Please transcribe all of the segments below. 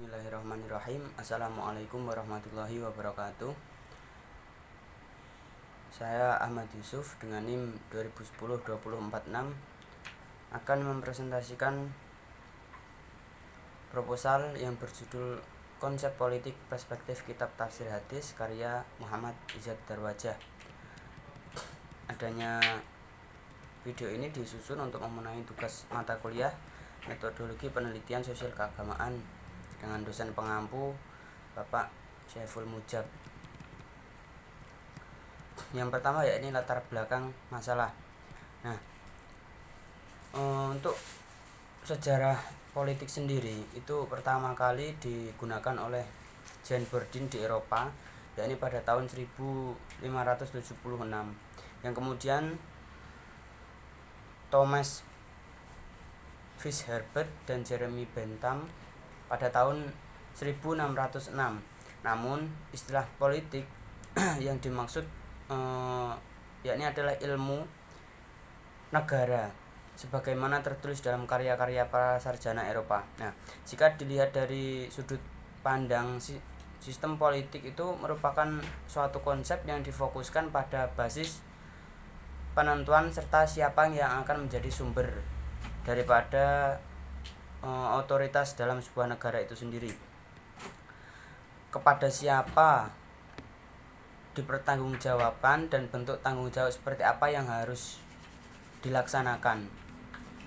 Bismillahirrahmanirrahim. Assalamualaikum warahmatullahi wabarakatuh. Saya Ahmad Yusuf dengan NIM 2010-2046 akan mempresentasikan proposal yang berjudul Konsep Politik Perspektif Kitab Tafsir Hadis karya Muhammad Izzat Darwajah. Adanya video ini disusun untuk memenuhi tugas mata kuliah Metodologi Penelitian Sosial Keagamaan dengan dosen pengampu Bapak Syaiful Mujab. Yang pertama yakni latar belakang masalah. Nah, untuk sejarah politik sendiri itu pertama kali digunakan oleh Jean Bourdin di Eropa, yakni pada tahun 1576, yang kemudian Thomas Fitzherbert dan Jeremy Bentham pada tahun 1606. Namun istilah politik yang dimaksud yakni adalah ilmu negara sebagaimana tertulis dalam karya-karya para sarjana Eropa. Nah, jika dilihat dari sudut pandang sistem politik itu merupakan suatu konsep yang difokuskan pada basis penentuan serta siapa yang akan menjadi sumber daripada otoritas dalam sebuah negara itu sendiri. Kepada siapa dipertanggungjawabkan dan bentuk tanggung jawab seperti apa yang harus dilaksanakan.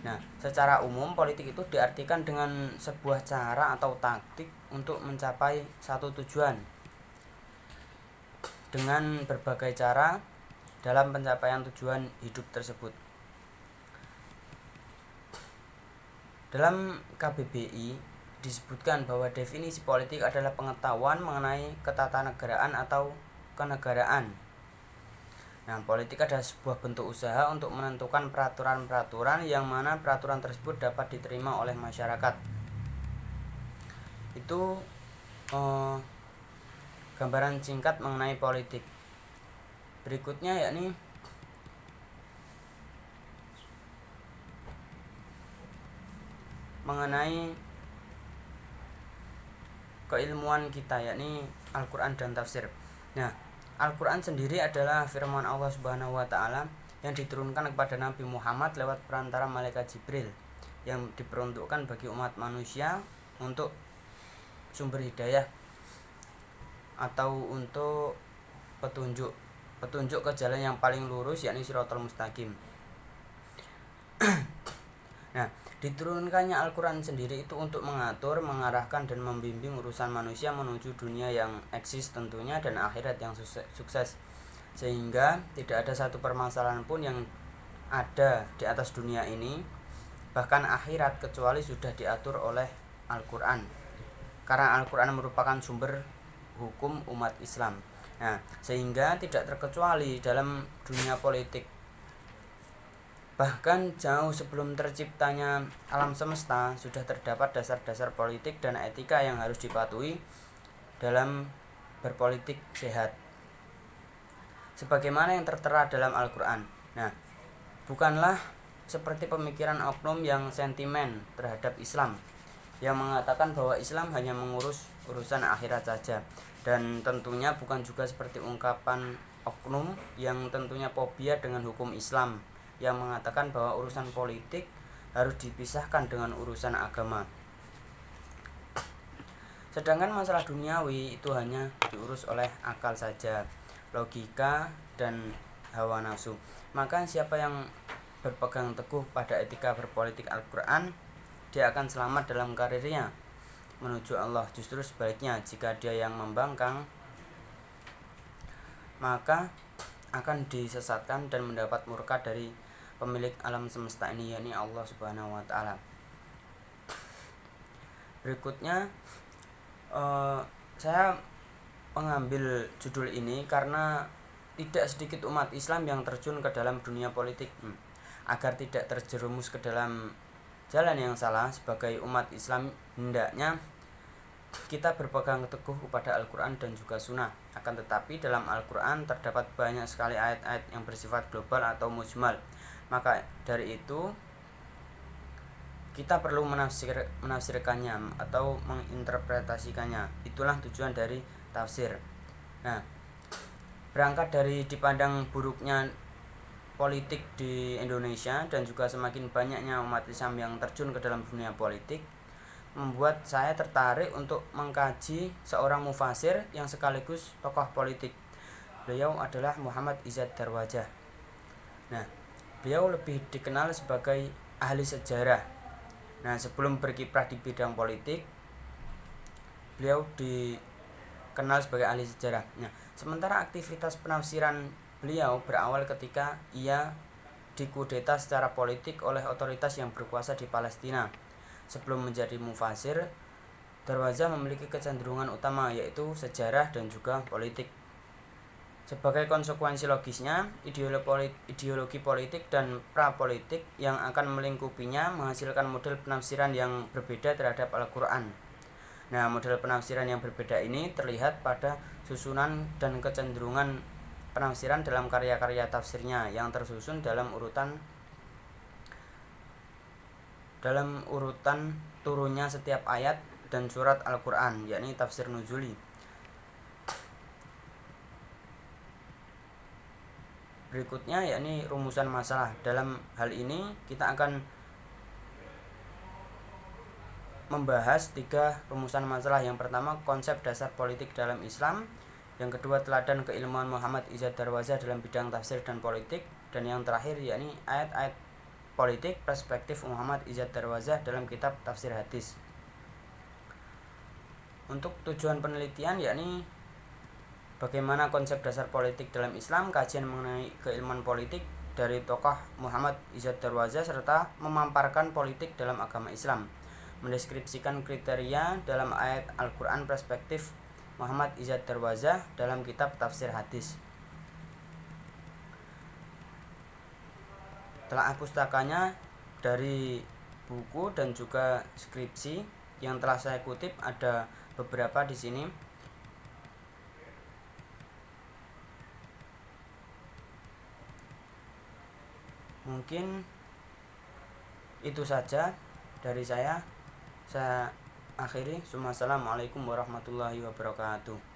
Nah, secara umum politik itu diartikan dengan sebuah cara atau taktik untuk mencapai satu tujuan dengan berbagai cara dalam pencapaian tujuan hidup tersebut. Dalam KBBI disebutkan bahwa definisi politik adalah pengetahuan mengenai ketatanegaraan atau kenegaraan. Nah, politik adalah sebuah bentuk usaha untuk menentukan peraturan-peraturan yang mana peraturan tersebut dapat diterima oleh masyarakat. Itu gambaran singkat mengenai politik. Berikutnya yakni mengenai keilmuan kita, yakni Al-Quran dan tafsir. Nah, Al-Quran sendiri adalah firman Allah Subhanahu wa Ta'ala yang diturunkan kepada Nabi Muhammad lewat perantara malaikat Jibril, yang diperuntukkan bagi umat manusia untuk sumber hidayah atau untuk petunjuk ke jalan yang paling lurus, yakni Shirathal Mustaqim. Nah, diturunkannya Al-Quran sendiri itu untuk mengatur, mengarahkan, dan membimbing urusan manusia menuju dunia yang eksis tentunya dan akhirat yang sukses, sehingga tidak ada satu permasalahan pun yang ada di atas dunia ini, bahkan akhirat, kecuali sudah diatur oleh Al-Quran, karena Al-Quran merupakan sumber hukum umat Islam. Nah, sehingga tidak terkecuali dalam dunia politik, bahkan jauh sebelum terciptanya alam semesta sudah terdapat dasar-dasar politik dan etika yang harus dipatuhi dalam berpolitik sehat, sebagaimana yang tertera dalam Al-Quran. Nah, bukanlah seperti pemikiran oknum yang sentimen terhadap Islam, yang mengatakan bahwa Islam hanya mengurus urusan akhirat saja, dan tentunya bukan juga seperti ungkapan oknum yang tentunya fobia dengan hukum Islam, yang mengatakan bahwa urusan politik harus dipisahkan dengan urusan agama. Sedangkan masalah duniawi itu hanya diurus oleh akal saja, logika dan hawa nafsu. Maka siapa yang berpegang teguh pada etika berpolitik Al-Quran, dia akan selamat dalam karirnya menuju Allah. Justru sebaliknya, jika dia yang membangkang, maka akan disesatkan dan mendapat murka dari pemilik alam semesta ini, yakni Allah Subhanahu wa Ta'ala. Berikutnya saya mengambil judul ini karena tidak sedikit umat Islam yang terjun ke dalam dunia politik. Agar tidak terjerumus ke dalam jalan yang salah, sebagai umat Islam hendaknya kita berpegang teguh kepada Al-Quran dan juga Sunnah. Akan tetapi dalam Al-Quran terdapat banyak sekali ayat-ayat yang bersifat global atau mujmal. Maka dari itu kita perlu menafsirkannya atau menginterpretasikannya. Itulah tujuan dari tafsir. Nah, berangkat dari dipandang buruknya politik di Indonesia dan juga semakin banyaknya umat Islam yang terjun ke dalam dunia politik, membuat saya tertarik untuk mengkaji seorang mufasir yang sekaligus tokoh politik. Beliau adalah Muhammad Izzat Darwajah. Nah, beliau lebih dikenal sebagai ahli sejarah. Nah, sebelum berkiprah di bidang politik, beliau dikenal sebagai ahli sejarah. Nah, sementara aktivitas penafsiran beliau berawal ketika ia dikudeta secara politik oleh otoritas yang berkuasa di Palestina. Sebelum menjadi mufasir, Darwajah memiliki kecenderungan utama, yaitu sejarah dan juga politik. Sebagai konsekuensi logisnya, ideologi politik dan prapolitik yang akan melingkupinya menghasilkan model penafsiran yang berbeda terhadap Al-Quran. Nah, model penafsiran yang berbeda ini terlihat pada susunan dan kecenderungan penafsiran dalam karya-karya tafsirnya yang tersusun dalam urutan turunnya setiap ayat dan surat Al-Quran, yakni tafsir nuzuli. Berikutnya yakni rumusan masalah. Dalam hal ini kita akan membahas 3 rumusan masalah. Yang pertama, konsep dasar politik dalam Islam. Yang kedua, teladan keilmuan Muhammad Izzat Darwajah dalam bidang tafsir dan politik. Dan yang terakhir yakni ayat-ayat politik perspektif Muhammad Izzat Darwajah dalam kitab tafsir hadis. Untuk tujuan penelitian yakni bagaimana konsep dasar politik dalam Islam, kajian mengenai keilmuan politik dari tokoh Muhammad Izzat Darwajah, serta memaparkan politik dalam agama Islam, mendeskripsikan kriteria dalam ayat Al-Quran perspektif Muhammad Izzat Darwajah dalam kitab tafsir hadis. Telaah pustakanya dari buku dan juga skripsi yang telah saya kutip ada beberapa di sini. Mungkin itu saja dari saya. Saya akhiri. Assalamualaikum warahmatullahi wabarakatuh.